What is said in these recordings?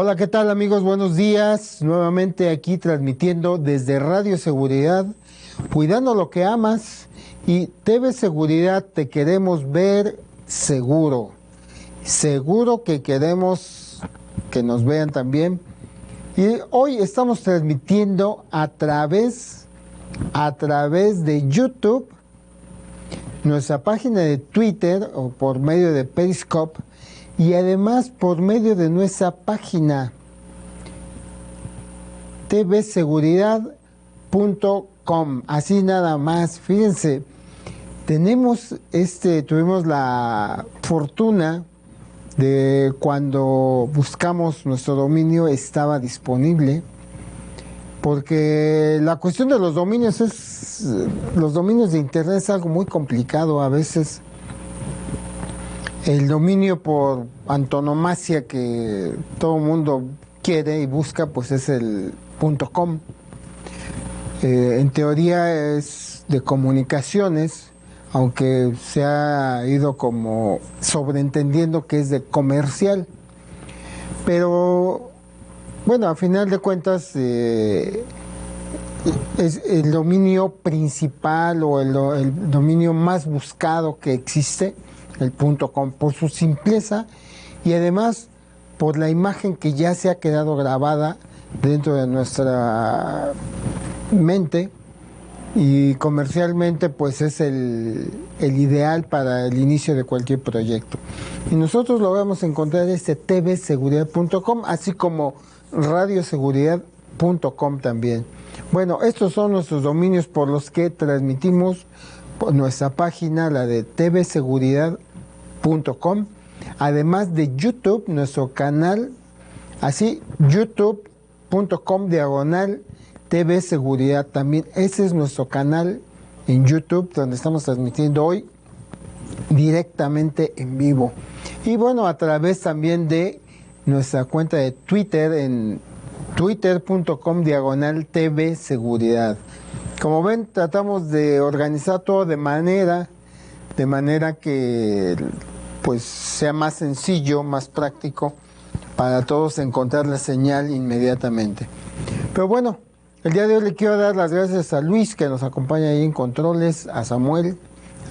Hola, ¿qué tal amigos? Buenos días. Nuevamente aquí transmitiendo desde Radio Seguridad, cuidando lo que amas y TV Seguridad, te queremos ver seguro. Seguro que queremos que nos vean también. Y hoy estamos transmitiendo a través de YouTube, nuestra página de Twitter o por medio de Periscope, y además por medio de nuestra página tvseguridad.com. Así nada más, fíjense, tuvimos la fortuna de cuando buscamos nuestro dominio estaba disponible, porque la cuestión de los dominios los dominios de internet es algo muy complicado. A veces el dominio por antonomasia que todo el mundo quiere y busca, pues es el .com. En teoría es de comunicaciones, aunque se ha ido como sobreentendiendo que es de comercial. Pero bueno, a final de cuentas es el dominio principal o el dominio más buscado que existe, el .com, por su simpleza y además por la imagen que ya se ha quedado grabada dentro de nuestra mente, y comercialmente pues es el ideal para el inicio de cualquier proyecto. Y nosotros lo vamos a encontrar en tvseguridad.com, así como radioseguridad.com también. Bueno, estos son nuestros dominios por los que transmitimos por nuestra página, la de tvseguridad.com, además de YouTube, nuestro canal, así, youtube.com/TV Seguridad también. Ese es nuestro canal en YouTube, donde estamos transmitiendo hoy directamente en vivo. Y bueno, a través también de nuestra cuenta de Twitter en twitter.com/TV Seguridad. Como ven, tratamos de organizar todo de manera que pues sea más sencillo, más práctico para todos encontrar la señal inmediatamente. Pero bueno, el día de hoy le quiero dar las gracias a Luis, que nos acompaña ahí en controles, a Samuel,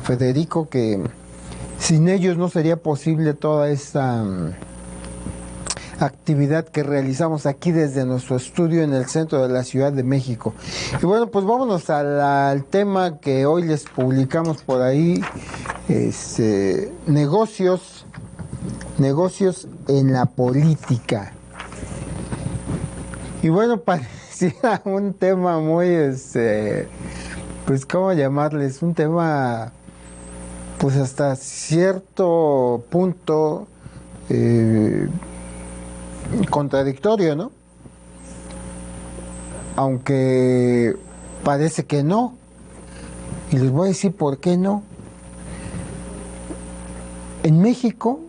Federico, que sin ellos no sería posible toda esta actividad que realizamos aquí desde nuestro estudio en el centro de la Ciudad de México. Y bueno, pues vámonos al tema que hoy les publicamos por ahí, negocios en la política. Y bueno, pareciera un tema muy, pues, ¿cómo llamarles? Un tema, pues, hasta cierto punto contradictorio, ¿no? Aunque parece que no. Y les voy a decir por qué no. En México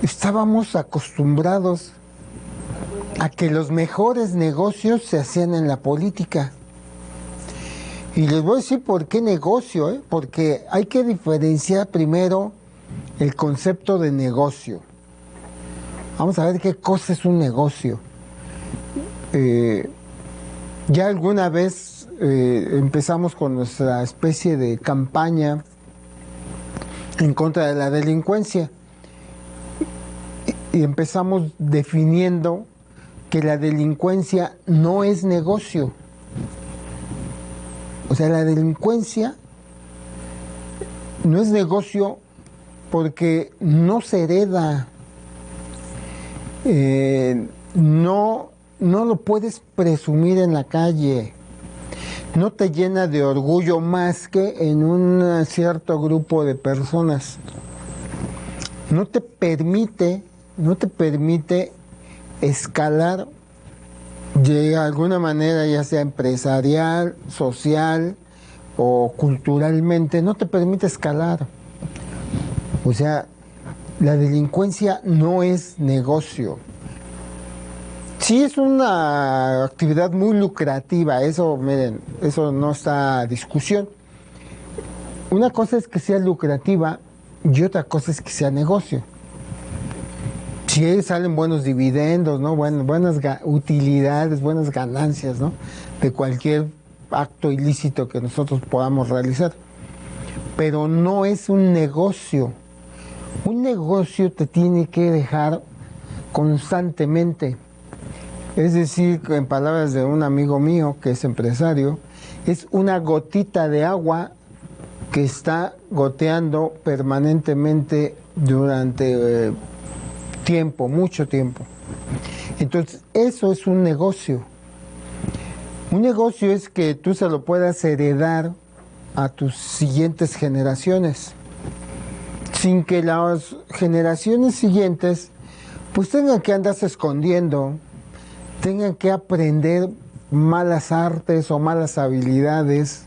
estábamos acostumbrados a que los mejores negocios se hacían en la política. Y les voy a decir por qué negocio, porque hay que diferenciar primero el concepto de negocio. Vamos a ver qué cosa es un negocio. Ya alguna vez empezamos con nuestra especie de campaña en contra de la delincuencia. Y empezamos definiendo que la delincuencia no es negocio. O sea, la delincuencia no es negocio porque no se hereda. No lo puedes presumir en la calle. No te llena de orgullo más que en un cierto grupo de personas. No te permite escalar de alguna manera, ya sea empresarial, social o culturalmente. No te permite escalar. O sea, la delincuencia no es negocio. Sí es una actividad muy lucrativa, eso, miren, eso no está a discusión. Una cosa es que sea lucrativa y otra cosa es que sea negocio. sí salen buenos dividendos, ¿no? Buenas utilidades, buenas ganancias, ¿no? De cualquier acto ilícito que nosotros podamos realizar. Pero no es un negocio. Un negocio te tiene que dejar constantemente. Es decir, en palabras de un amigo mío que es empresario, es una gotita de agua que está goteando permanentemente durante tiempo, mucho tiempo. Entonces, eso es un negocio. Un negocio es que tú se lo puedas heredar a tus siguientes generaciones, sin que las generaciones siguientes pues tengan que andarse escondiendo, tengan que aprender malas artes o malas habilidades,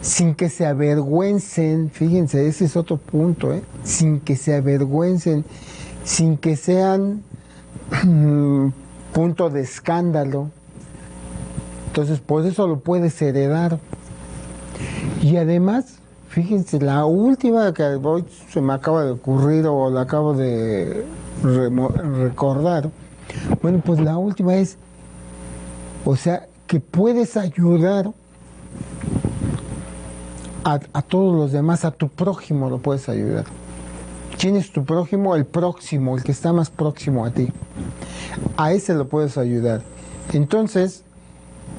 sin que se avergüencen. Fíjense, ese es otro punto, sin que se avergüencen, sin que sean punto de escándalo. Entonces, por eso lo puedes heredar. Y además, fíjense, la última que hoy se me acaba de ocurrir o la acabo de recordar, bueno, pues la última es, o sea, que puedes ayudar a todos los demás, a tu prójimo lo puedes ayudar. ¿Quién es tu prójimo? El próximo, el que está más próximo a ti. A ese lo puedes ayudar. Entonces,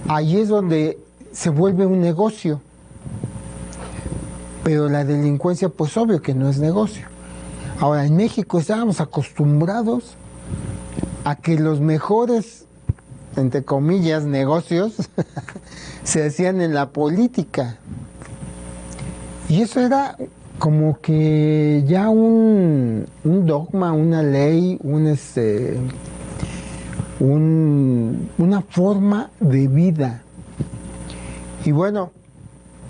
ahí es donde se vuelve un negocio. Pero la delincuencia, pues obvio que no es negocio. Ahora, en México estábamos acostumbrados a que los mejores, entre comillas, negocios se hacían en la política. Y eso era como que ya un dogma, una ley, una forma de vida. Y bueno,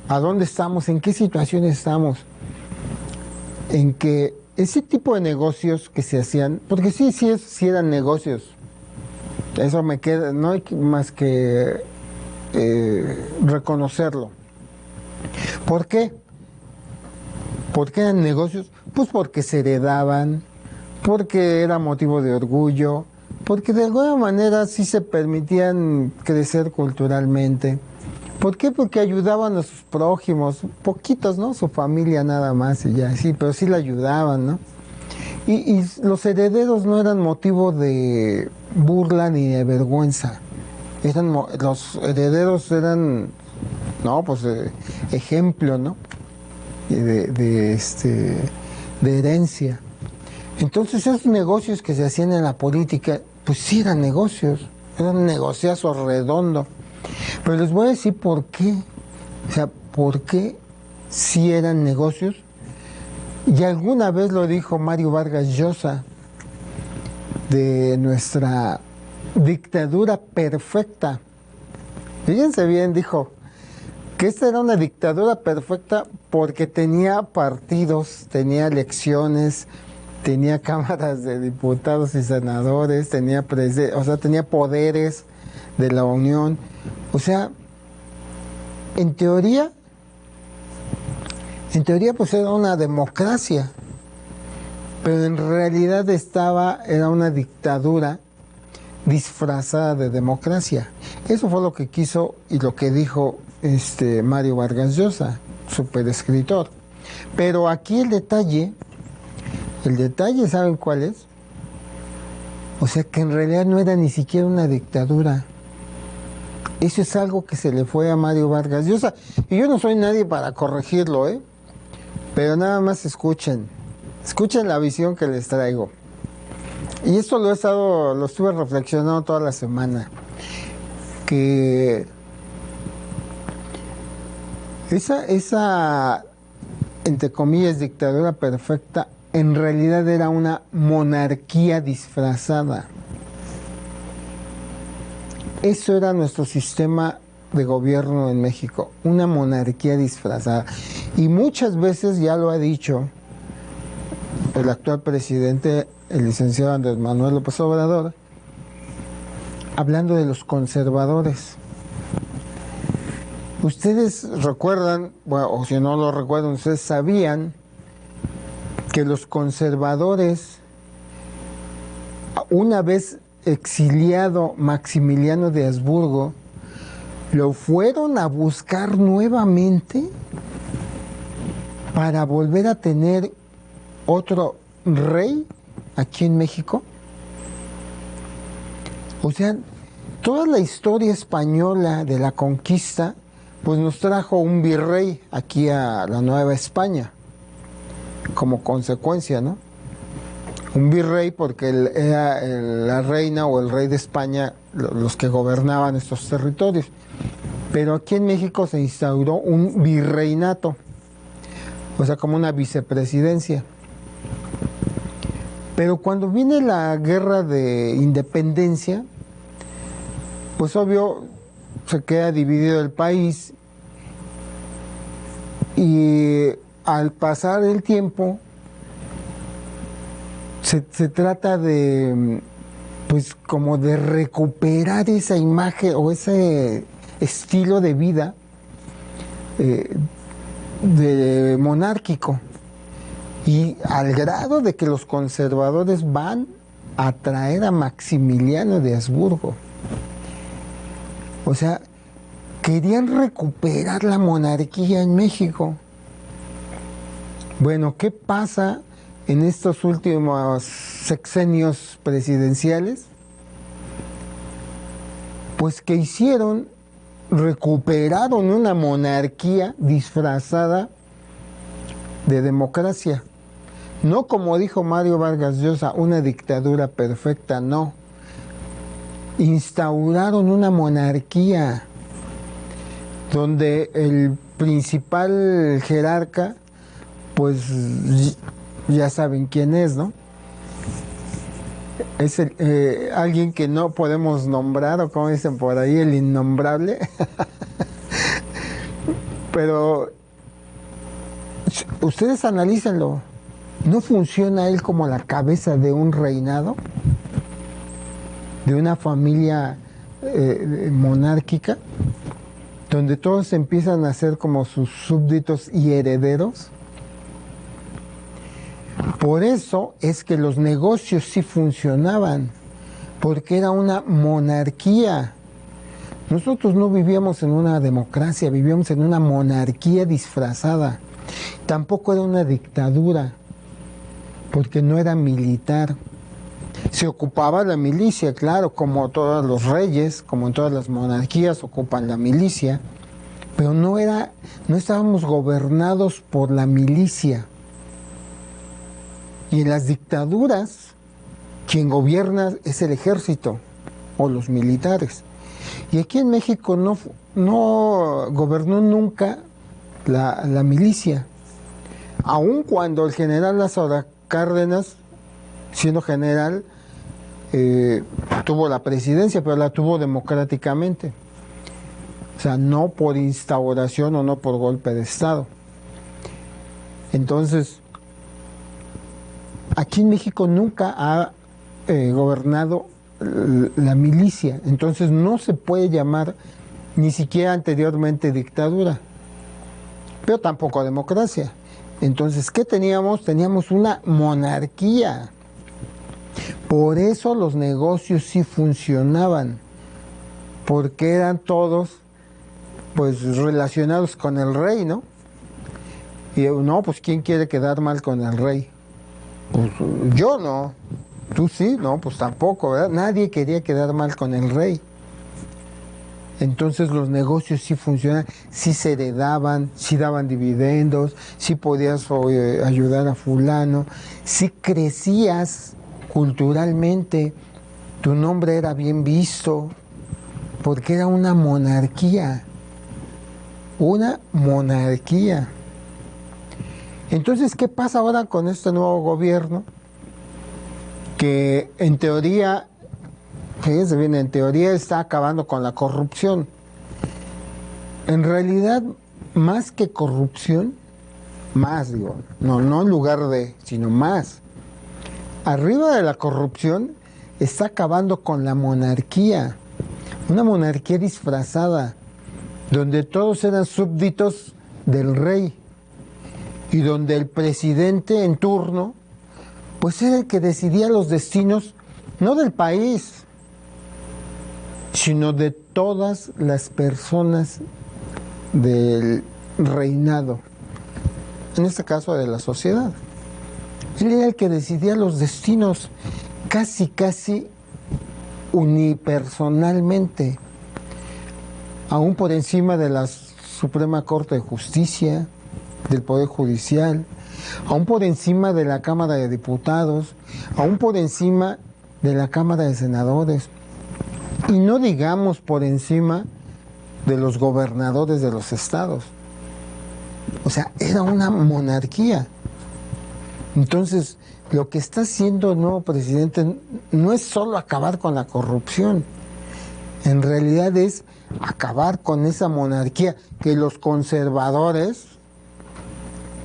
¿a dónde estamos? ¿En qué situación estamos? En que ese tipo de negocios que se hacían, porque sí eran negocios, eso me queda, no hay más que reconocerlo. ¿Por qué? ¿Por qué eran negocios? Pues porque se heredaban, porque era motivo de orgullo, porque de alguna manera sí se permitían crecer culturalmente. ¿Por qué? Porque ayudaban a sus prójimos, poquitos, ¿no? Su familia nada más y ya, sí, pero sí la ayudaban, ¿no? Y los herederos no eran motivo de burla ni de vergüenza. Los herederos eran, no, pues ejemplo, ¿no? De herencia. Entonces esos negocios que se hacían en la política, pues sí eran negocios, eran un negociazo redondo. Pero les voy a decir por qué. O sea, por qué sí eran negocios. Y alguna vez lo dijo Mario Vargas Llosa, de nuestra dictadura perfecta. Fíjense bien, dijo que esta era una dictadura perfecta porque tenía partidos, tenía elecciones, tenía cámaras de diputados y senadores, tenía poderes de la Unión. O sea, en teoría pues era una democracia, pero en realidad era una dictadura disfrazada de democracia. Eso fue lo que quiso y lo que dijo Mario Vargas Llosa, superescritor. Pero aquí el detalle, ¿saben cuál es? O sea que en realidad no era ni siquiera una dictadura. Eso es algo que se le fue a Mario Vargas Llosa. Y yo no soy nadie para corregirlo, pero nada más escuchen la visión que les traigo. Y esto lo estuve reflexionando toda la semana, que esa entre comillas dictadura perfecta en realidad era una monarquía disfrazada. Eso era nuestro sistema de gobierno en México, una monarquía disfrazada. Y muchas veces ya lo ha dicho el actual presidente, el licenciado Andrés Manuel López Obrador, hablando de los conservadores. Ustedes recuerdan, bueno, o si no lo recuerdan, ustedes sabían que los conservadores Una vez exiliado Maximiliano de Habsburgo, lo fueron a buscar nuevamente para volver a tener otro rey aquí en México. O sea, toda la historia española de la conquista, pues nos trajo un virrey aquí a la Nueva España, como consecuencia, ¿no? Un virrey porque era la reina o el rey de España los que gobernaban estos territorios. Pero aquí en México se instauró un virreinato, o sea, como una vicepresidencia. Pero cuando viene la guerra de independencia, pues obvio se queda dividido el país y al pasar el tiempo se trata de, pues como de recuperar esa imagen o ese estilo de vida de monárquico, y al grado de que los conservadores van a traer a Maximiliano de Habsburgo. O sea, querían recuperar la monarquía en México. Bueno, ¿qué pasa en estos últimos sexenios presidenciales? Pues que hicieron, recuperaron una monarquía disfrazada de democracia. No como dijo Mario Vargas Llosa, una dictadura perfecta, no. Instauraron una monarquía donde el principal jerarca, pues ya saben quién es, ¿no? Es alguien que no podemos nombrar, o como dicen por ahí, el innombrable. Pero ustedes analícenlo. ¿No funciona él como la cabeza de un reinado? ¿De una familia monárquica? Donde todos empiezan a ser como sus súbditos y herederos. Por eso es que los negocios sí funcionaban, porque era una monarquía. Nosotros no vivíamos en una democracia, vivíamos en una monarquía disfrazada. Tampoco era una dictadura, porque no era militar. Se ocupaba la milicia, claro, como todos los reyes, como en todas las monarquías ocupan la milicia, pero no estábamos gobernados por la milicia. Y en las dictaduras, quien gobierna es el ejército o los militares. Y aquí en México no gobernó nunca la milicia. Aun cuando el general Lázaro Cárdenas, siendo general, tuvo la presidencia, pero la tuvo democráticamente. O sea, no por instauración o no por golpe de Estado. Entonces, aquí en México nunca ha gobernado la milicia, entonces no se puede llamar ni siquiera anteriormente dictadura, pero tampoco democracia. Entonces, ¿qué teníamos? Teníamos una monarquía. Por eso los negocios sí funcionaban, porque eran todos pues relacionados con el rey, ¿no? Y no, pues ¿quién quiere quedar mal con el rey? Pues yo no. Tú sí, no, pues tampoco, ¿verdad? Nadie quería quedar mal con el rey. Entonces los negocios sí funcionan, sí se heredaban, sí daban dividendos, sí podías ayudar a fulano, sí crecías culturalmente, tu nombre era bien visto, porque era una monarquía. Una monarquía. Entonces, ¿qué pasa ahora con este nuevo gobierno? Que en teoría, fíjense bien, en teoría está acabando con la corrupción. En realidad, más que corrupción, más, digo, no en lugar de, sino más. Arriba de la corrupción está acabando con la monarquía. Una monarquía disfrazada, donde todos eran súbditos del rey y donde el presidente en turno pues era el que decidía los destinos no del país, sino de todas las personas del reinado, en este caso de la sociedad. Él era el que decidía los destinos casi unipersonalmente, aún por encima de la Suprema Corte de Justicia, del Poder Judicial, aún por encima de la Cámara de Diputados, aún por encima de la Cámara de Senadores, y no digamos por encima de los gobernadores de los estados. O sea, era una monarquía. Entonces, lo que está haciendo el nuevo presidente no es solo acabar con la corrupción, en realidad es acabar con esa monarquía que los conservadores,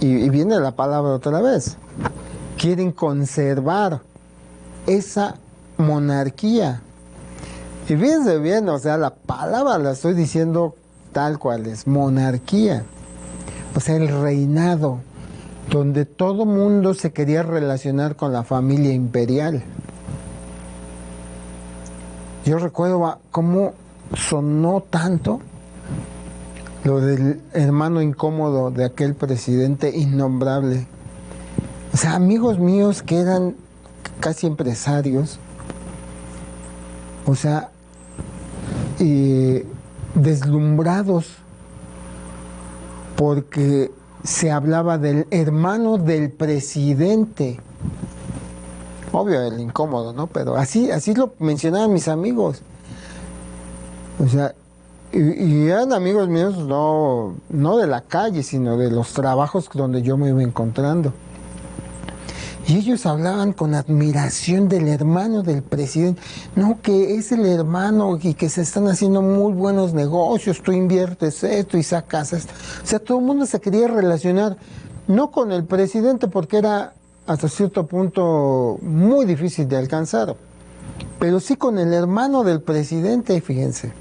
y viene la palabra otra vez, quieren conservar esa monarquía. Y fíjense bien, o sea, la palabra la estoy diciendo tal cual es, monarquía. O sea, el reinado, donde todo mundo se quería relacionar con la familia imperial. Yo recuerdo cómo sonó tanto lo del hermano incómodo de aquel presidente innombrable. O sea, amigos míos que eran casi empresarios, o sea, deslumbrados porque se hablaba del hermano del presidente. Obvio, el incómodo, ¿no? Pero así lo mencionaban mis amigos. O sea, y eran amigos míos no de la calle, sino de los trabajos donde yo me iba encontrando. Y ellos hablaban con admiración del hermano del presidente. No, que es el hermano y que se están haciendo muy buenos negocios, tú inviertes esto y sacas esto. O sea, todo el mundo se quería relacionar, no con el presidente, porque era hasta cierto punto muy difícil de alcanzar, pero sí con el hermano del presidente, fíjense.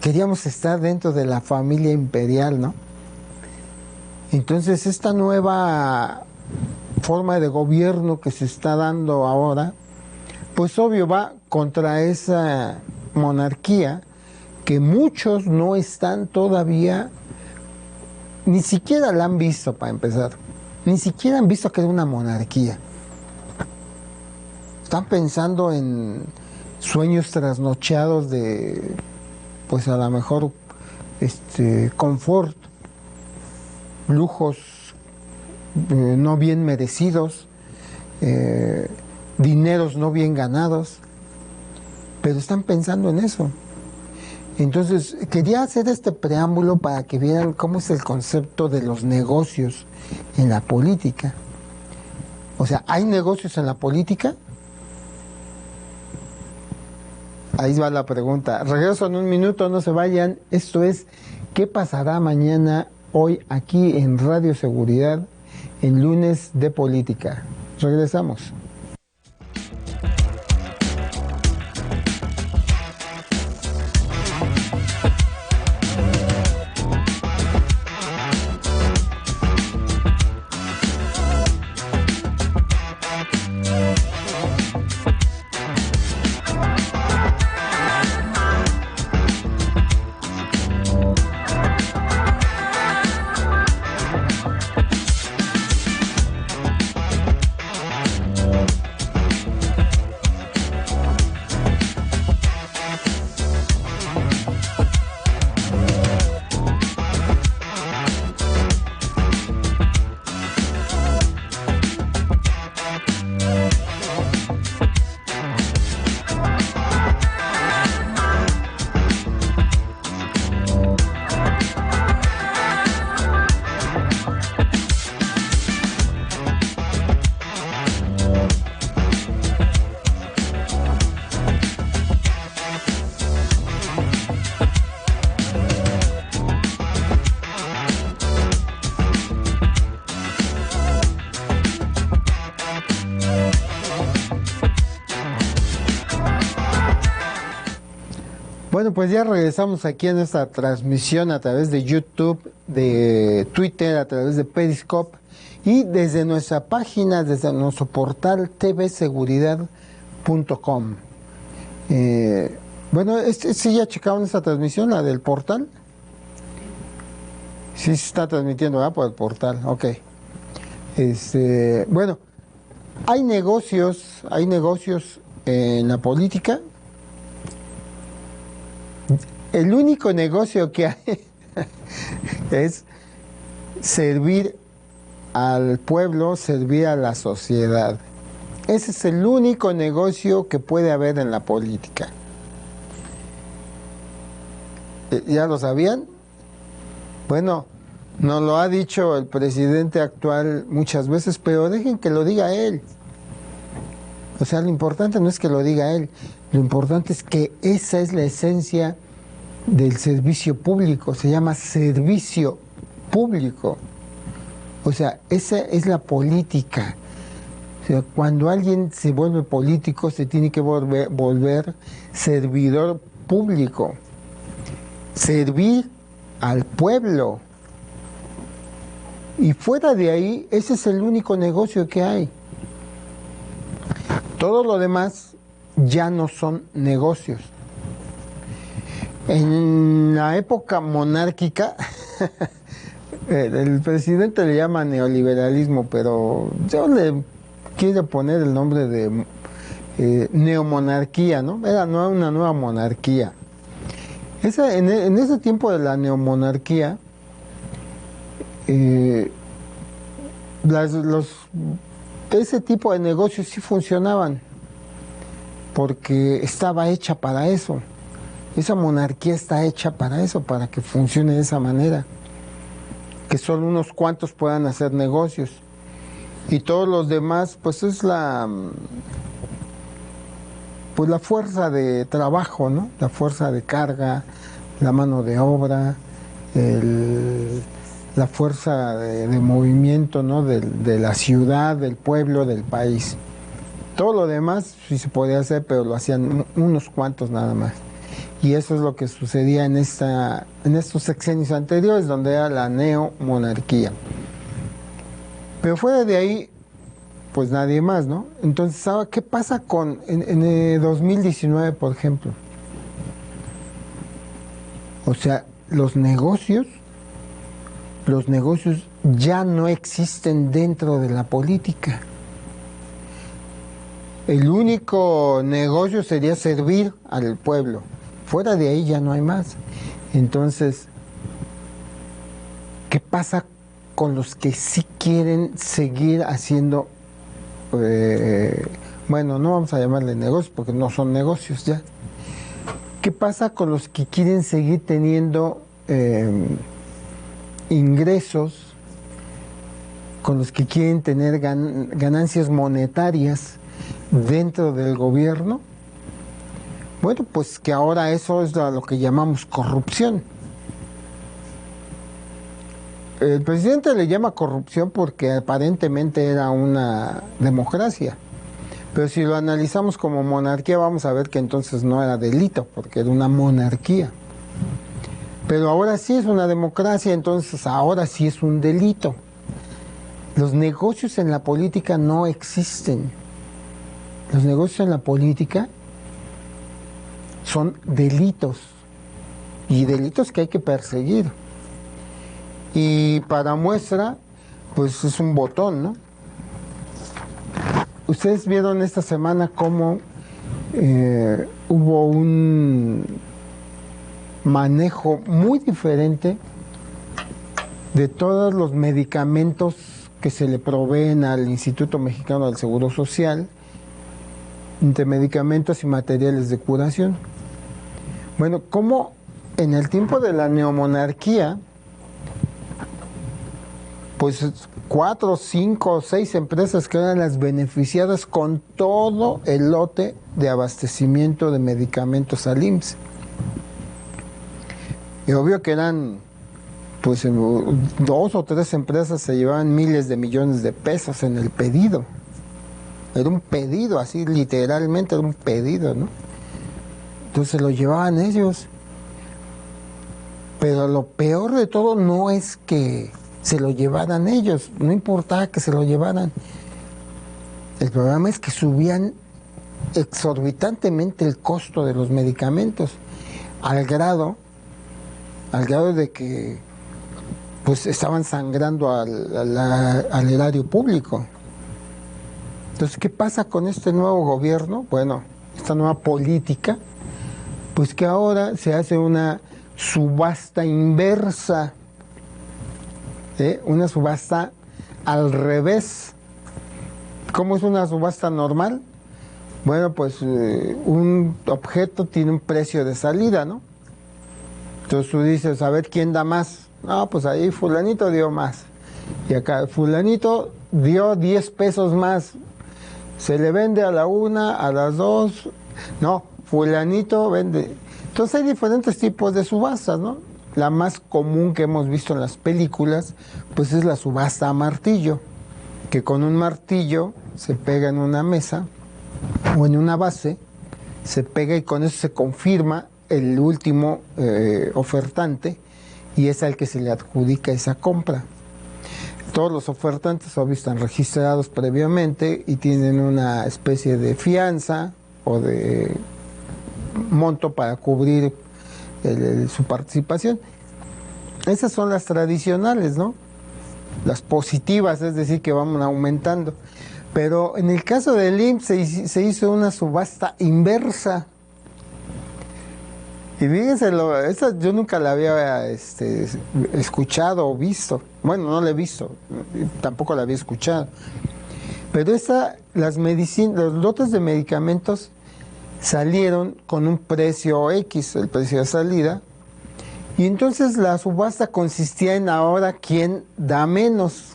Queríamos estar dentro de la familia imperial, ¿no? Entonces, esta nueva forma de gobierno que se está dando ahora, pues obvio va contra esa monarquía que muchos no están todavía, ni siquiera la han visto para empezar, ni siquiera han visto que es una monarquía. Están pensando en sueños trasnochados de, pues a lo mejor, confort, lujos no bien merecidos, dineros no bien ganados, pero están pensando en eso. Entonces, quería hacer este preámbulo para que vieran cómo es el concepto de los negocios en la política. O sea, ¿hay negocios en la política? Ahí va la pregunta. Regreso en un minuto, no se vayan. Esto es ¿qué pasará mañana, hoy, aquí en Radio Seguridad, en Lunes de Política? Regresamos. Bueno, pues ya regresamos aquí en esta transmisión a través de YouTube, de Twitter, a través de Periscope y desde nuestra página, desde nuestro portal tvseguridad.com. Bueno, ¿sí ya checaron esta transmisión, la del portal? Sí se está transmitiendo, ¿verdad? Por el portal, ok. Bueno, hay negocios en la política. El único negocio que hay es servir al pueblo, servir a la sociedad. Ese es el único negocio que puede haber en la política. ¿Ya lo sabían? Bueno, nos lo ha dicho el presidente actual muchas veces, pero dejen que lo diga él. O sea, lo importante no es que lo diga él, lo importante es que esa es la esencia del servicio público, se llama servicio público. O sea, esa es la política. O sea, cuando alguien se vuelve político, se tiene que volver servidor público. Servir al pueblo. Y fuera de ahí, ese es el único negocio que hay. Todo lo demás ya no son negocios. En la época monárquica, el presidente le llama neoliberalismo, pero yo le quiero poner el nombre de neomonarquía, ¿no? Era una nueva monarquía. En ese tiempo de la neomonarquía, ese tipo de negocios sí funcionaban, porque estaba hecha para eso. Esa monarquía está hecha para eso, para que funcione de esa manera. Que solo unos cuantos puedan hacer negocios. Y todos los demás, pues es la fuerza de trabajo, ¿no? La fuerza de carga, la mano de obra, la fuerza de movimiento, ¿no? De la ciudad, del pueblo, del país. Todo lo demás sí se podía hacer, pero lo hacían unos cuantos nada más. Y eso es lo que sucedía en estos sexenios anteriores, donde era la neomonarquía. Pero fuera de ahí, pues nadie más, ¿no? Entonces, ¿sabe qué pasa en el 2019, por ejemplo? O sea, los negocios ya no existen dentro de la política. El único negocio sería servir al pueblo. Fuera de ahí ya no hay más. Entonces, ¿qué pasa con los que sí quieren seguir haciendo, bueno, no vamos a llamarle negocios porque no son negocios ya? ¿Qué pasa con los que quieren seguir teniendo ingresos, con los que quieren tener ganancias monetarias dentro del gobierno? Bueno, pues que ahora eso es lo que llamamos corrupción. El presidente le llama corrupción porque aparentemente era una democracia. Pero si lo analizamos como monarquía, vamos a ver que entonces no era delito, porque era una monarquía. Pero ahora sí es una democracia, entonces ahora sí es un delito. Los negocios en la política no existen. Los negocios en la política son delitos, y delitos que hay que perseguir. Y para muestra, pues es un botón, ¿no? Ustedes vieron esta semana cómo hubo un manejo muy diferente de todos los medicamentos que se le proveen al Instituto Mexicano del Seguro Social, entre medicamentos y materiales de curación. Bueno, como en el tiempo de la neomonarquía, pues 4, 5, 6 empresas que eran las beneficiadas con todo el lote de abastecimiento de medicamentos al IMSS. Y obvio que eran, pues 2 o 3 empresas se llevaban miles de millones de pesos en el pedido. Era un pedido, así literalmente era un pedido, ¿no? Entonces lo llevaban ellos. Pero lo peor de todo no es que se lo llevaran ellos, no importaba que se lo llevaran. El problema es que subían exorbitantemente el costo de los medicamentos, al grado de que pues estaban sangrando al erario público. Entonces, ¿qué pasa con este nuevo gobierno? Bueno, esta nueva política, pues que ahora se hace una subasta inversa, una subasta al revés. ¿Cómo es una subasta normal? Bueno, pues un objeto tiene un precio de salida, ¿no? Entonces tú dices, a ver, ¿quién da más? No, pues ahí fulanito dio más. Y acá fulanito dio 10 pesos más. Se le vende a la una, a las dos. No, fulanito vende. Entonces hay diferentes tipos de subastas, ¿no? La más común que hemos visto en las películas, pues es la subasta a martillo, que con un martillo se pega en una mesa o en una base, se pega y con eso se confirma el último ofertante y es al que se le adjudica esa compra. Todos los ofertantes obvio están registrados previamente y tienen una especie de fianza o de monto para cubrir su participación. Esas son las tradicionales, ¿no? Las positivas, es decir, que van aumentando. Pero en el caso del IMSS se hizo una subasta inversa. Y fíjense, esa yo nunca la había escuchado o visto. Bueno, no la he visto, tampoco la había escuchado. Pero los lotes de medicamentos salieron con un precio X, el precio de salida. Y entonces la subasta consistía en ahora quién da menos.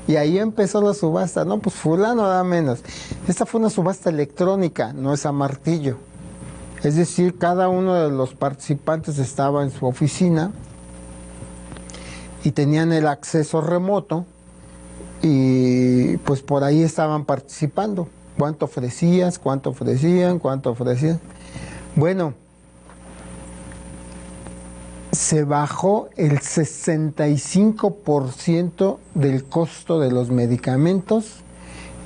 Y ahí empezó la subasta. No, pues fulano da menos. Esta fue una subasta electrónica, no es a martillo. Es decir, cada uno de los participantes estaba en su oficina y tenían el acceso remoto y pues por ahí estaban participando. ¿Cuánto ofrecías? ¿Cuánto ofrecían? ¿Cuánto ofrecían? Bueno, se bajó el 65% del costo de los medicamentos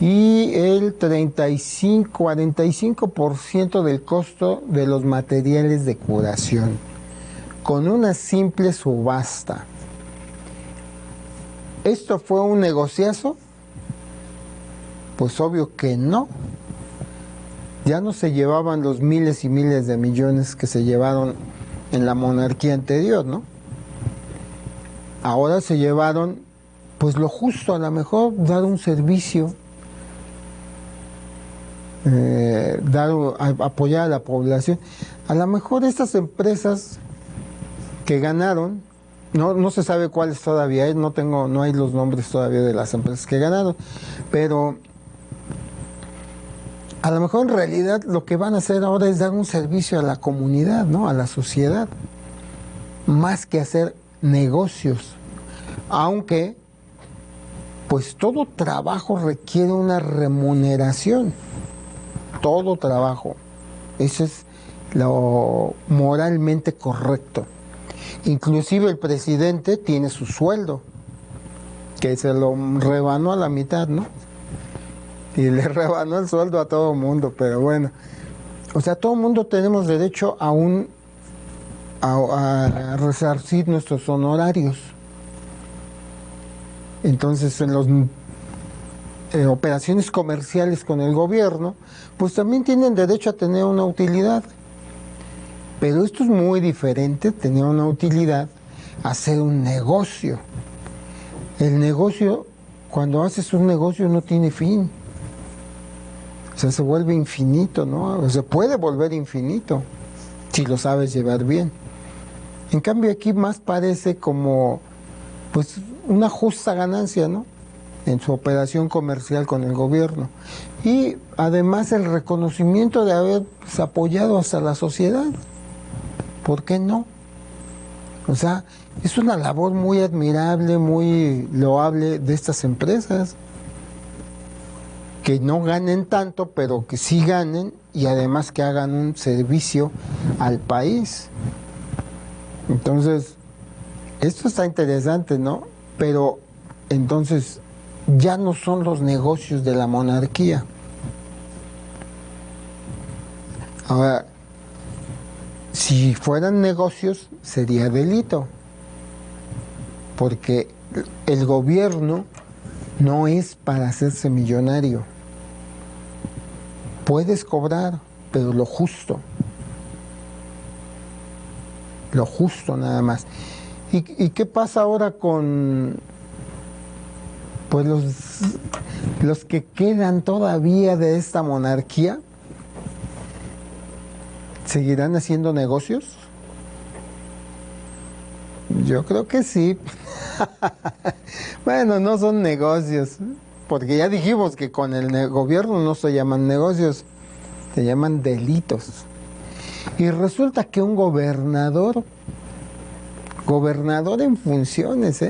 y el 45% del costo de los materiales de curación, con una simple subasta. ¿Esto fue un negociazo? Pues obvio que no. Ya no se llevaban los miles y miles de millones que se llevaron en la monarquía anterior, ¿no? Ahora se llevaron, pues lo justo, a lo mejor dar un servicio, apoyar a la población. A lo mejor estas empresas que ganaron, no se sabe cuáles todavía, no hay los nombres todavía de las empresas que ganaron, pero a lo mejor en realidad lo que van a hacer ahora es dar un servicio a la comunidad, ¿no? A la sociedad, más que hacer negocios. Aunque, pues todo trabajo requiere una remuneración. Todo trabajo. Eso es lo moralmente correcto. Inclusive el presidente tiene su sueldo, que se lo rebanó a la mitad, ¿no? Y le rebanó el sueldo a todo el mundo, pero bueno. O sea, todo el mundo tenemos derecho a resarcir nuestros honorarios. Entonces, en las operaciones comerciales con el gobierno, pues también tienen derecho a tener una utilidad. Pero esto es muy diferente, tener una utilidad, a hacer un negocio. El negocio, cuando haces un negocio, no tiene fin. O sea, se vuelve infinito, ¿no? O se puede volver infinito si lo sabes llevar bien. En cambio aquí más parece como pues una justa ganancia, ¿no? En su operación comercial con el gobierno. Y además el reconocimiento de haber pues, apoyado hasta la sociedad. ¿Por qué no? O sea, es una labor muy admirable, muy loable de estas empresas. Que no ganen tanto, pero que sí ganen y además que hagan un servicio al país. Entonces, esto está interesante, ¿no? Pero entonces ya no son los negocios de la monarquía. Ahora, si fueran negocios, sería delito, porque el gobierno no es para hacerse millonario. Puedes cobrar, pero lo justo nada más. ¿Y qué pasa ahora con pues los que quedan todavía de esta monarquía? ¿Seguirán haciendo negocios? Yo creo que sí. Bueno, no son negocios, porque ya dijimos que con el gobierno no se llaman negocios, se llaman delitos. Y resulta que un gobernador en funciones,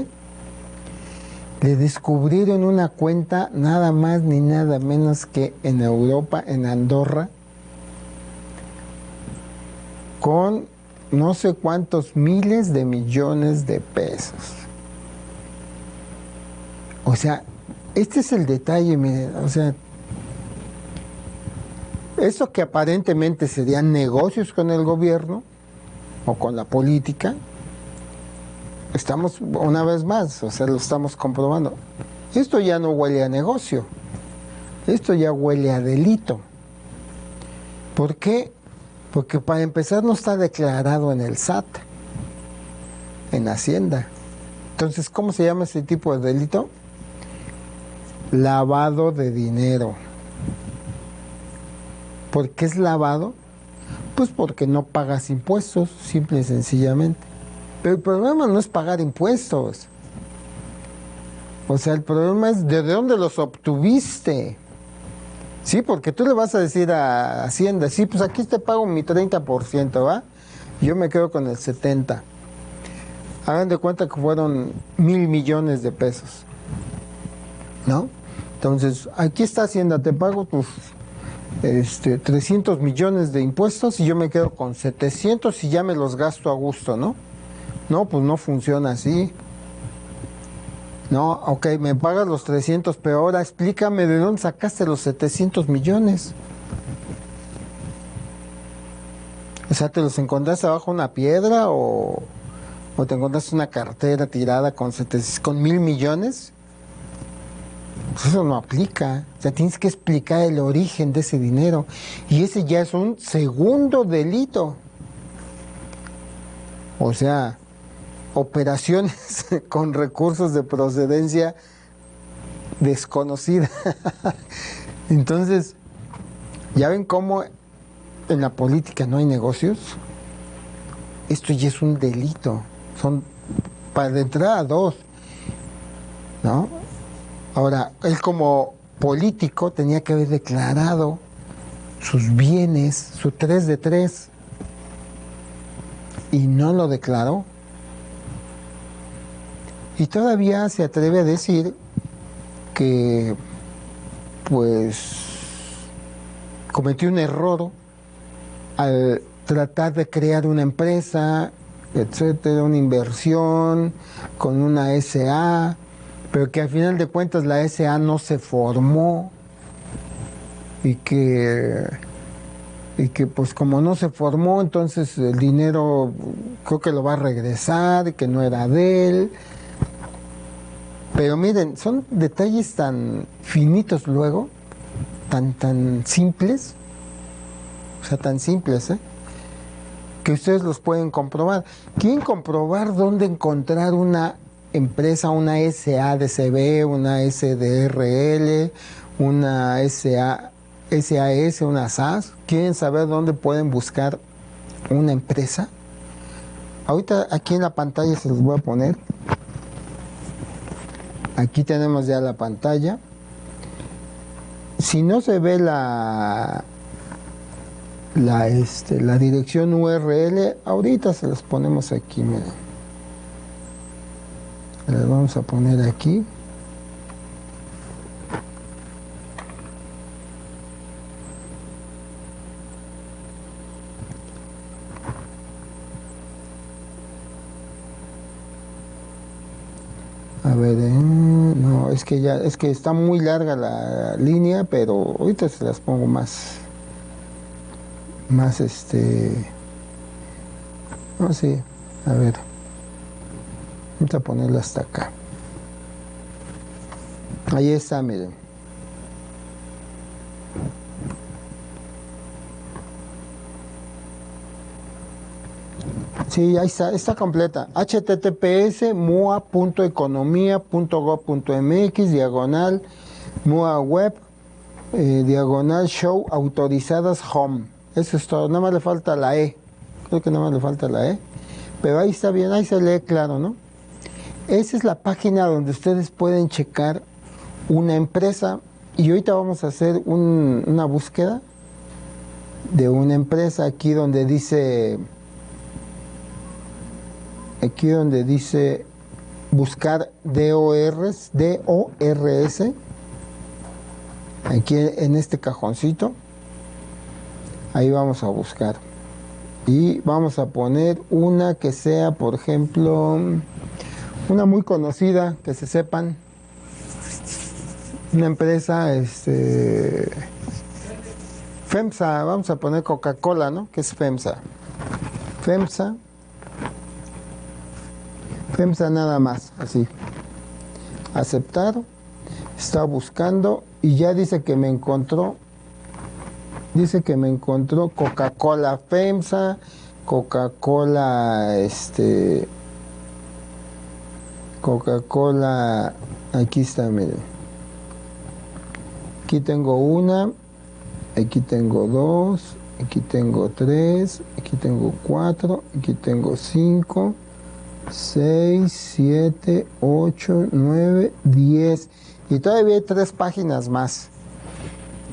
le descubrieron una cuenta nada más ni nada menos que en Europa, en Andorra, con no sé cuántos miles de millones de pesos. O sea, este es el detalle, miren, o sea, eso que aparentemente serían negocios con el gobierno o con la política, estamos una vez más, o sea, lo estamos comprobando. Esto ya no huele a negocio, esto ya huele a delito. ¿Por qué? Porque para empezar no está declarado en el SAT, en Hacienda. Entonces, ¿cómo se llama ese tipo de delito? Lavado de dinero. ¿Por qué es lavado? Pues porque no pagas impuestos, simple y sencillamente. Pero el problema no es pagar impuestos. O sea, el problema es de dónde los obtuviste. Sí, porque tú le vas a decir a Hacienda, sí, pues aquí te pago mi 30%, ¿va? Yo me quedo con el 70%. Hagan de cuenta que fueron 1,000 millones de pesos, ¿no? Entonces, aquí está Hacienda, te pago tus 300 millones de impuestos y yo me quedo con 700 y ya me los gasto a gusto, ¿no? No, pues no funciona así. No, ok, me pagas los 300, pero ahora explícame de dónde sacaste los 700 millones. O sea, ¿te los encontraste abajo una piedra o te encontraste una cartera tirada con 1,000 millones? Pues eso no aplica. O sea, tienes que explicar el origen de ese dinero. Y ese ya es un segundo delito. O sea, operaciones con recursos de procedencia desconocida. Entonces, ¿ya ven cómo en la política no hay negocios? Esto ya es un delito. Son para de entrada dos, ¿no? Ahora, él como político tenía que haber declarado sus bienes, su 3 de 3, y no lo declaró. Y todavía se atreve a decir que, pues, cometió un error al tratar de crear una empresa, etcétera, una inversión con una SA, pero que al final de cuentas la SA no se formó y que pues como no se formó, entonces el dinero creo que lo va a regresar y que no era de él. Pero miren, son detalles tan finitos luego, tan simples, o sea, tan simples, que ustedes los pueden comprobar. ¿Quieren comprobar dónde encontrar una empresa, una SADCB, una SDRL, una SAS, una SAS? ¿Quieren saber dónde pueden buscar una empresa? Ahorita aquí en la pantalla se los voy a poner. Aquí tenemos ya la pantalla. Si no se ve la dirección URL, ahorita se los ponemos aquí, miren. Las vamos a poner aquí. A ver, no, es que ya, es que está muy larga la línea, pero ahorita se las pongo más, no, sí, a ver, vamos a ponerla hasta acá. Ahí está, miren. Sí, ahí está completa. https://mua.economia.gov.mx /mua web /show autorizadas home. Eso es todo. Nada más le falta la E. Creo que nada más le falta la E. Pero ahí está bien, ahí se lee claro, ¿no? Esa es la página donde ustedes pueden checar una empresa. Y ahorita vamos a hacer una búsqueda de una empresa aquí donde dice buscar DORs, aquí en este cajoncito, ahí vamos a buscar y vamos a poner una que sea, por ejemplo, una muy conocida, que se sepan, una empresa, FEMSA, vamos a poner Coca-Cola, ¿no? ¿Qué es FEMSA? FEMSA nada más, así. Aceptar. Está buscando y ya dice que me encontró. Dice que me encontró Coca-Cola FEMSA, Coca-Cola, Coca-Cola, aquí está, miren. Aquí tengo una, aquí tengo dos, aquí tengo tres, aquí tengo cuatro, aquí tengo 5, 6, 7, 8, 9, 10 y todavía hay 3 páginas más.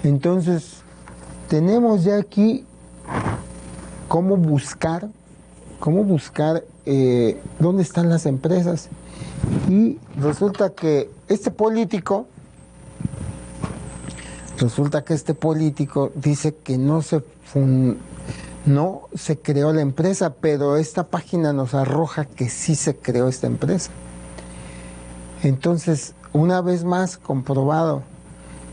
Entonces tenemos ya aquí cómo buscar dónde están las empresas, y resulta que este político dice que no se creó la empresa, pero esta página nos arroja que sí se creó esta empresa. Entonces, una vez más comprobado,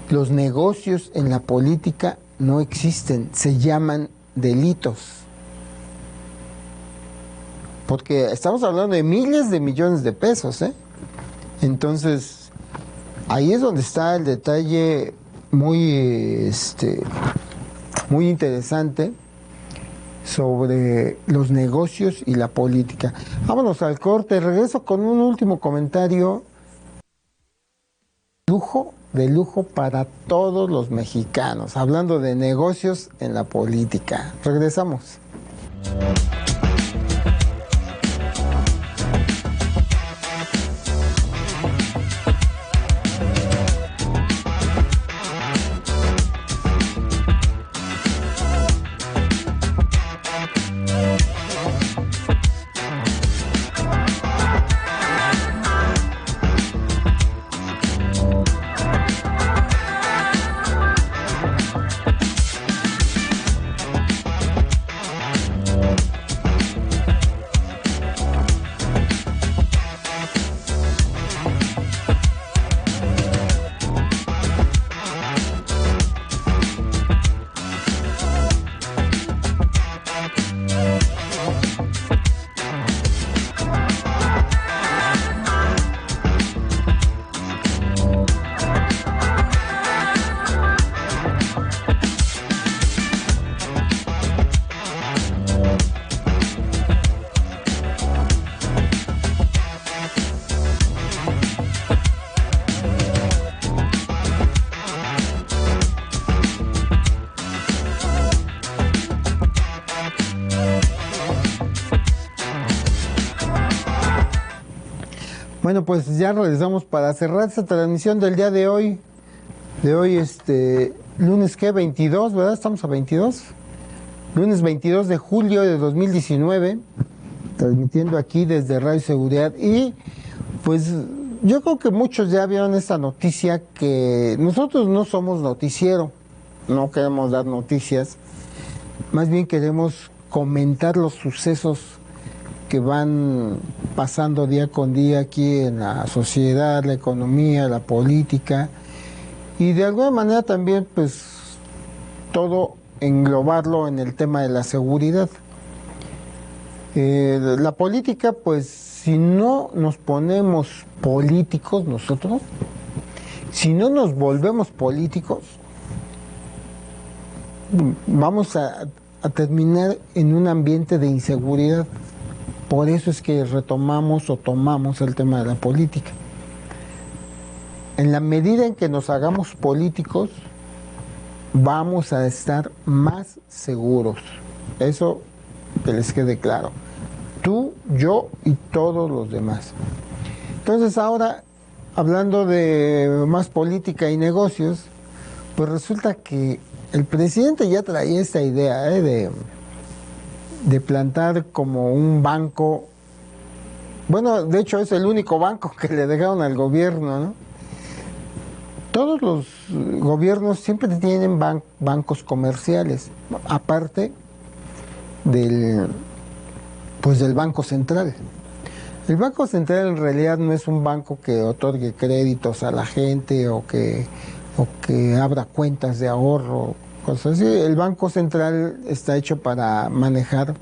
los negocios en la política no existen, se llaman delitos. Porque estamos hablando de miles de millones de pesos, ¿eh? Entonces, ahí es donde está el detalle muy interesante sobre los negocios y la política. Vámonos al corte, regreso con un último comentario. De lujo para todos los mexicanos, hablando de negocios en la política. Regresamos. Bueno, pues ya regresamos para cerrar esta transmisión del día de hoy. Lunes, ¿qué? 22, ¿verdad? Estamos a 22. Lunes 22 de julio de 2019, transmitiendo aquí desde Radio Seguridad. Y pues yo creo que muchos ya vieron esta noticia, que nosotros no somos noticiero, no queremos dar noticias, más bien queremos comentar los sucesos que van pasando día con día aquí en la sociedad, la economía, la política, y de alguna manera también pues todo englobarlo en el tema de la seguridad. La política, pues si no nos ponemos políticos nosotros, si no nos volvemos políticos, vamos a terminar en un ambiente de inseguridad. Por eso es que retomamos o tomamos el tema de la política. En la medida en que nos hagamos políticos, vamos a estar más seguros. Eso que les quede claro. Tú, yo y todos los demás. Entonces ahora, hablando de más política y negocios, pues resulta que el presidente ya traía esta idea de plantar como un banco. Bueno, de hecho es el único banco que le dejaron al gobierno, ¿no? Todos los gobiernos siempre tienen bancos comerciales, aparte del Banco Central. El Banco Central en realidad no es un banco que otorgue créditos a la gente o que abra cuentas de ahorro, cosas así. El Banco Central está hecho para manejar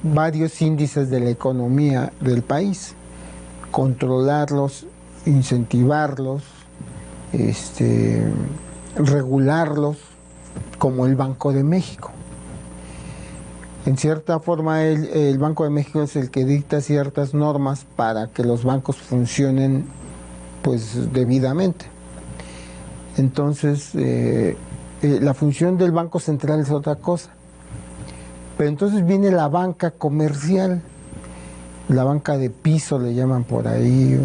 varios índices de la economía del país, controlarlos, incentivarlos, regularlos, como el Banco de México. En cierta forma, el Banco de México es el que dicta ciertas normas para que los bancos funcionen pues debidamente. Entonces, la función del Banco Central es otra cosa. Pero entonces viene la banca comercial, la banca de piso le llaman por ahí,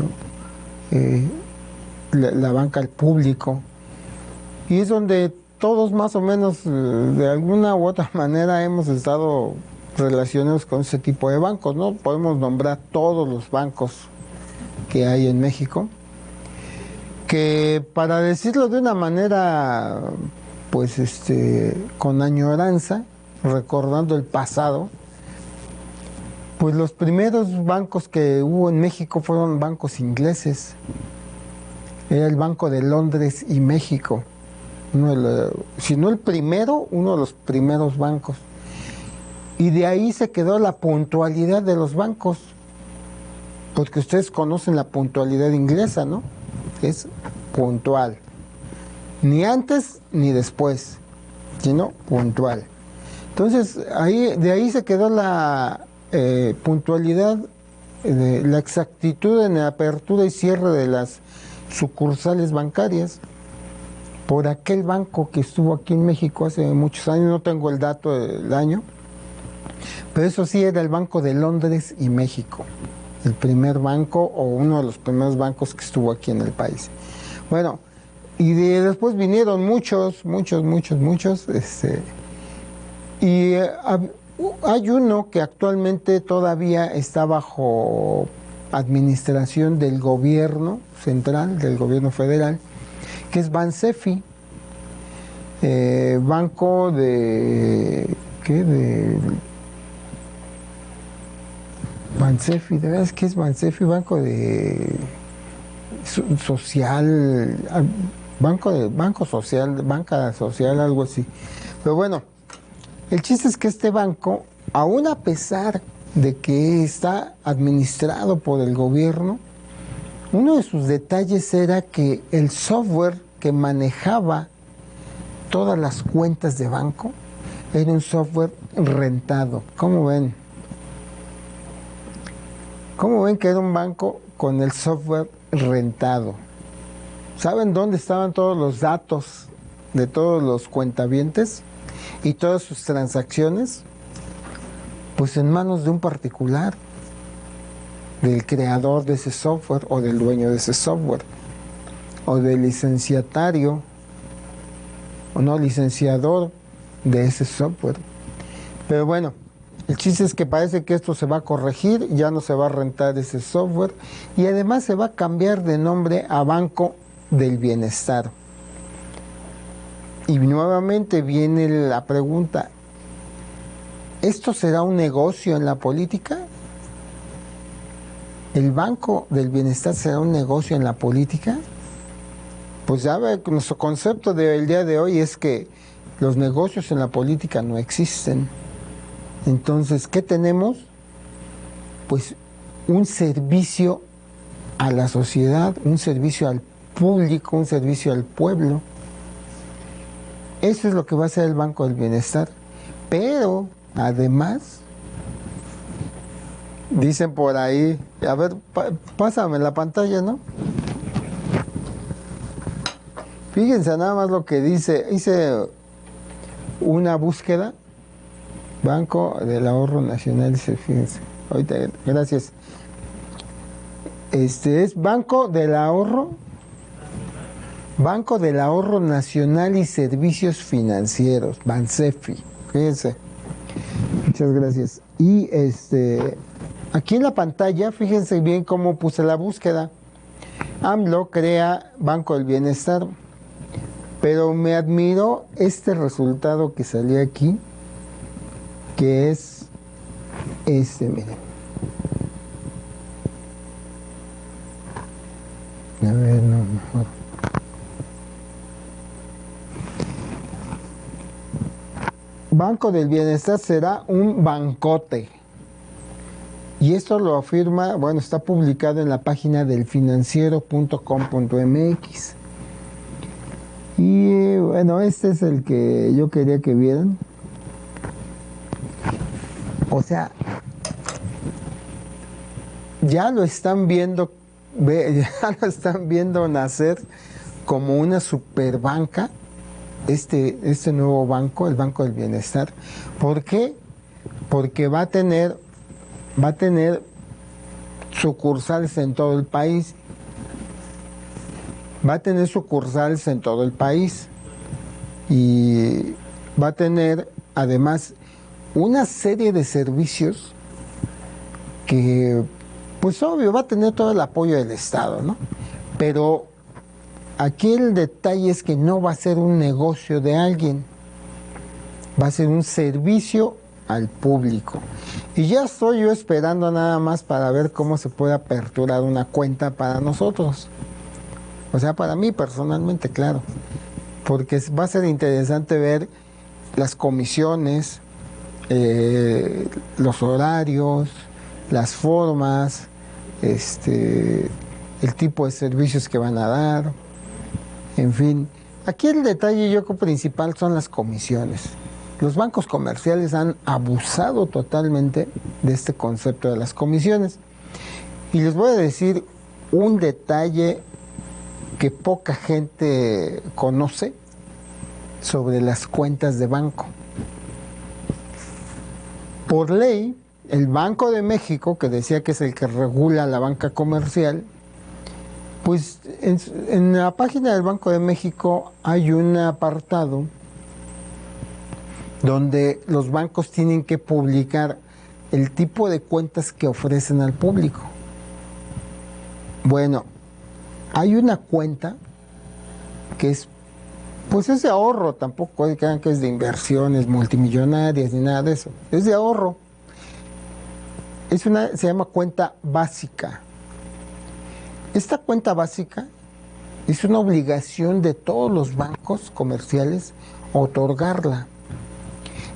la banca al público, y es donde todos más o menos de alguna u otra manera hemos estado relacionados con ese tipo de bancos, ¿no? Podemos nombrar todos los bancos que hay en México, que para decirlo de una manera pues con añoranza, recordando el pasado, pues los primeros bancos que hubo en México fueron bancos ingleses. Era el Banco de Londres y México. Si no el primero, uno de los primeros bancos. Y de ahí se quedó la puntualidad de los bancos. Porque ustedes conocen la puntualidad inglesa, ¿no? Es puntual. Ni antes ni después, sino puntual. Entonces, de ahí se quedó la puntualidad, la exactitud en la apertura y cierre de las sucursales bancarias por aquel banco que estuvo aquí en México hace muchos años. No tengo el dato del año, pero eso sí era el Banco de Londres y México, el primer banco o uno de los primeros bancos que estuvo aquí en el país. Bueno, y después vinieron muchos, y hay uno que actualmente todavía está bajo administración del gobierno central, del gobierno federal, que es Bansefi, banco Bansefi, ¿de verdad qué es Bansefi? Banco de social, banco social, banca social, algo así. Pero bueno, el chiste es que este banco, aún a pesar de que está administrado por el gobierno, uno de sus detalles era que el software que manejaba todas las cuentas de banco era un software rentado. ¿Cómo ven? ¿Cómo ven que era un banco con el software rentado? ¿Saben dónde estaban todos los datos de todos los cuentavientes y todas sus transacciones? Pues en manos de un particular, del creador de ese software o del dueño de ese software, o del licenciatario o no licenciador de ese software. Pero bueno, el chiste es que parece que esto se va a corregir, ya no se va a rentar ese software y además se va a cambiar de nombre a Banco del Bienestar. Y nuevamente viene la pregunta, ¿Esto será un negocio en la política? ¿El Banco del Bienestar será un negocio en la política? Pues ya ve, nuestro concepto del día de hoy es que los negocios en la política no existen. Entonces, ¿qué tenemos? Pues un servicio a la sociedad, un servicio al público, un servicio al pueblo. Eso es lo que va a hacer el Banco del Bienestar. Pero, además, dicen por ahí, a ver, pásame la pantalla, ¿no? Fíjense nada más lo que dice, hice una búsqueda, Banco del Ahorro Nacional, fíjense, ahorita, gracias. Es Banco del Ahorro Nacional y Servicios Financieros, Bansefi, fíjense. Muchas gracias. Y aquí en la pantalla, fíjense bien cómo puse la búsqueda. AMLO crea Banco del Bienestar. Pero me admiró este resultado que salió aquí, que es miren. A ver, no, mejor. Banco del Bienestar será un bancote. Y esto lo afirma, bueno, está publicado en la página del financiero.com.mx. Y bueno, este es el que yo quería que vieran. O sea, ya lo están viendo nacer como una superbanca, este nuevo banco, el Banco del Bienestar. ¿Por qué? Porque va a tener sucursales en todo el país. Va a tener sucursales en todo el país y va a tener además una serie de servicios que, pues obvio, va a tener todo el apoyo del Estado, ¿no? Pero aquí el detalle es que no va a ser un negocio de alguien, va a ser un servicio al público. Y ya estoy yo esperando nada más para ver cómo se puede aperturar una cuenta para nosotros. O sea, para mí personalmente, claro, porque va a ser interesante ver las comisiones, los horarios, las formas, el tipo de servicios que van a dar, en fin. Aquí el detalle yo creo principal son las comisiones. Los bancos comerciales han abusado totalmente de este concepto de las comisiones. Y les voy a decir un detalle que poca gente conoce sobre las cuentas de banco. Por ley, el Banco de México, que decía que es el que regula la banca comercial, pues en la página del Banco de México hay un apartado donde los bancos tienen que publicar el tipo de cuentas que ofrecen al público. Bueno, hay una cuenta que es, pues es de ahorro, tampoco crean que es de inversiones multimillonarias ni nada de eso, es de ahorro. Se llama cuenta básica. Esta cuenta básica es una obligación de todos los bancos comerciales otorgarla.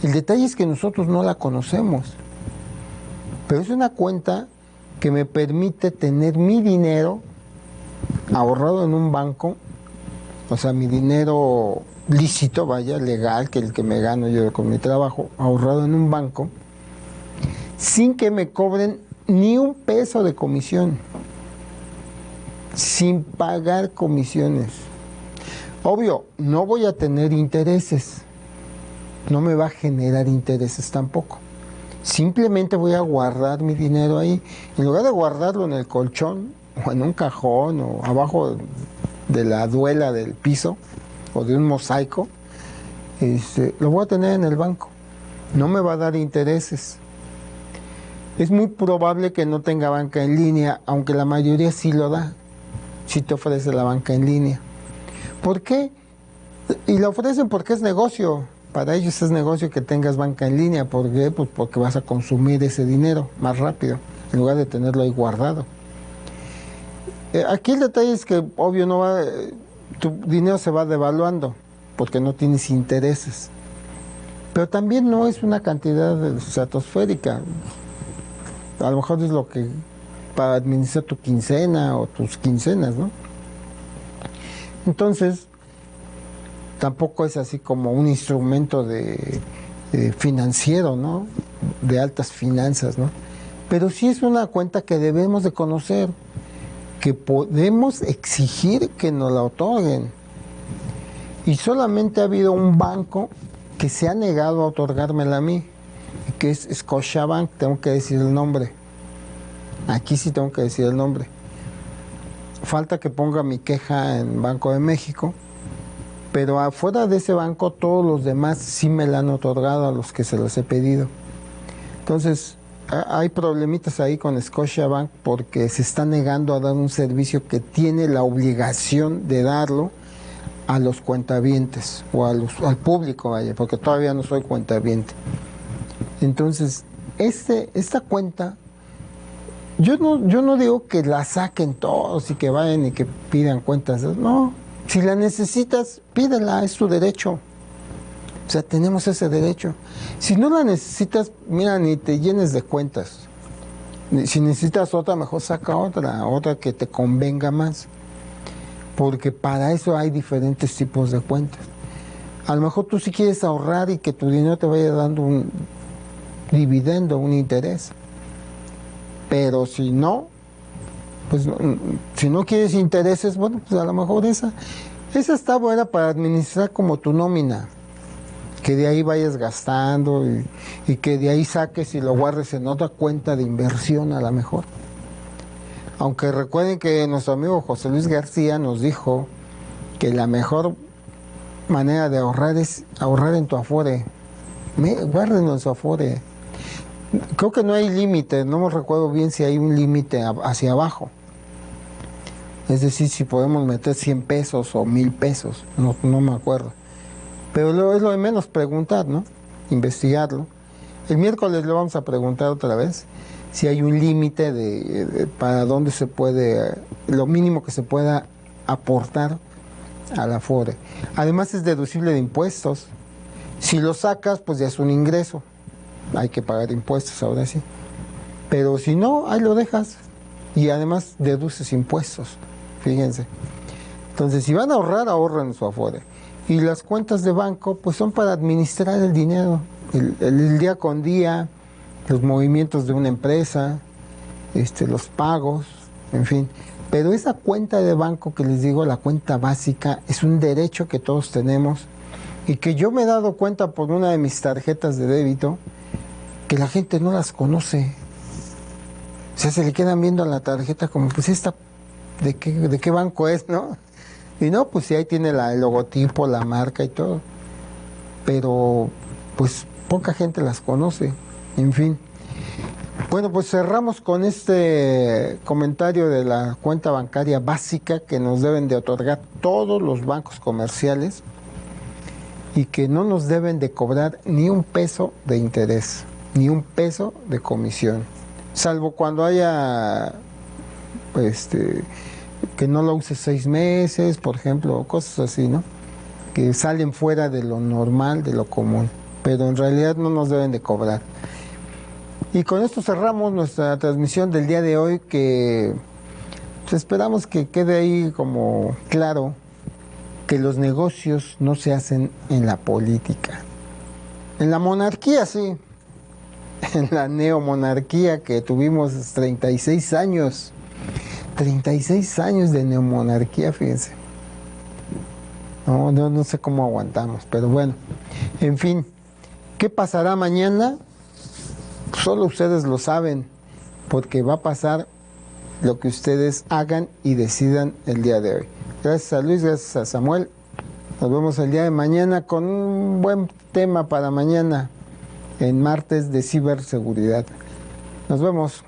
El detalle es que nosotros no la conocemos, pero es una cuenta que me permite tener mi dinero ahorrado en un banco, o sea, mi dinero lícito, vaya, legal, que el que me gano yo con mi trabajo, ahorrado en un banco, sin que me cobren ni un peso de comisión, sin pagar comisiones. Obvio, no voy a tener intereses, no me va a generar intereses tampoco. Simplemente voy a guardar mi dinero ahí. En lugar de guardarlo en el colchón, o en un cajón, o abajo de la duela del piso, o de un mosaico, lo voy a tener en el banco. No me va a dar intereses. Es muy probable que no tenga banca en línea, aunque la mayoría sí lo da, sí te ofrece la banca en línea. ¿Por qué? Y la ofrecen porque es negocio. Para ellos es negocio que tengas banca en línea. ¿Por qué? Pues porque vas a consumir ese dinero más rápido, en lugar de tenerlo ahí guardado. Aquí el detalle es que, obvio, no va, tu dinero se va devaluando porque no tienes intereses. Pero también no es una cantidad estratosférica. A lo mejor es lo que para administrar tu quincena o tus quincenas, ¿no? Entonces, tampoco es así como un instrumento de financiero, ¿no? De altas finanzas, ¿no? Pero sí es una cuenta que debemos de conocer, que podemos exigir que nos la otorguen. Y solamente ha habido un banco que se ha negado a otorgármela a mí, que es Scotiabank. Tengo que decir el nombre. Aquí sí tengo que decir el nombre. Falta que ponga mi queja en Banco de México, pero afuera de ese banco todos los demás sí me la han otorgado a los que se los he pedido. Entonces, hay problemitas ahí con Scotiabank porque se está negando a dar un servicio que tiene la obligación de darlo a los cuentavientes o al público, vaya, porque todavía no soy cuentaviente. Entonces, esta cuenta, yo no digo que la saquen todos y que vayan y que pidan cuentas. No, si la necesitas, pídela, es tu derecho. O sea, tenemos ese derecho. Si no la necesitas, mira, ni te llenes de cuentas. Si necesitas otra, mejor saca otra que te convenga más. Porque para eso hay diferentes tipos de cuentas. A lo mejor tú sí quieres ahorrar y que tu dinero te vaya dando un dividendo, un interés. Pero si no, pues si no quieres intereses, bueno, pues a lo mejor esa está buena para administrar como tu nómina. Que de ahí vayas gastando y que de ahí saques y lo guardes en otra cuenta de inversión a lo mejor. Aunque recuerden que nuestro amigo José Luis García nos dijo que la mejor manera de ahorrar es ahorrar en tu Afore. Guárdenlo en su Afore. Creo que no hay límite, no me recuerdo bien si hay un límite hacia abajo. Es decir, si podemos meter 100 pesos o 1000 pesos, no me acuerdo. Pero es lo de menos preguntar, ¿no? Investigarlo. El miércoles le vamos a preguntar otra vez si hay un límite para dónde se puede, lo mínimo que se pueda aportar a la Afore. Además es deducible de impuestos. Si lo sacas, pues ya es un ingreso. Hay que pagar impuestos ahora sí. Pero si no, ahí lo dejas. Y además deduces impuestos. Fíjense. Entonces, si van a ahorrar, ahorren en su Afore. Y las cuentas de banco, pues son para administrar el dinero, el día con día, los movimientos de una empresa, los pagos, en fin. Pero esa cuenta de banco que les digo, la cuenta básica, es un derecho que todos tenemos y que yo me he dado cuenta por una de mis tarjetas de débito, que la gente no las conoce. O sea, se le quedan viendo a la tarjeta como, pues esta, ¿de qué banco es, no? Y no, pues sí, ahí tiene el logotipo, la marca y todo. Pero, pues, poca gente las conoce. En fin. Bueno, pues cerramos con este comentario de la cuenta bancaria básica que nos deben de otorgar todos los bancos comerciales y que no nos deben de cobrar ni un peso de interés, ni un peso de comisión. Salvo cuando haya, que no lo uses 6 meses, por ejemplo, cosas así, ¿no? Que salen fuera de lo normal, de lo común, pero en realidad no nos deben de cobrar. Y con esto cerramos nuestra transmisión del día de hoy, que pues, esperamos que quede ahí como claro que los negocios no se hacen en la política. En la monarquía sí, en la neomonarquía que tuvimos 36 años. 36 años de neomonarquía, fíjense. No sé cómo aguantamos, pero bueno. En fin, ¿qué pasará mañana? Solo ustedes lo saben, porque va a pasar lo que ustedes hagan y decidan el día de hoy. Gracias a Luis, gracias a Samuel. Nos vemos el día de mañana con un buen tema para mañana, en martes de ciberseguridad. Nos vemos.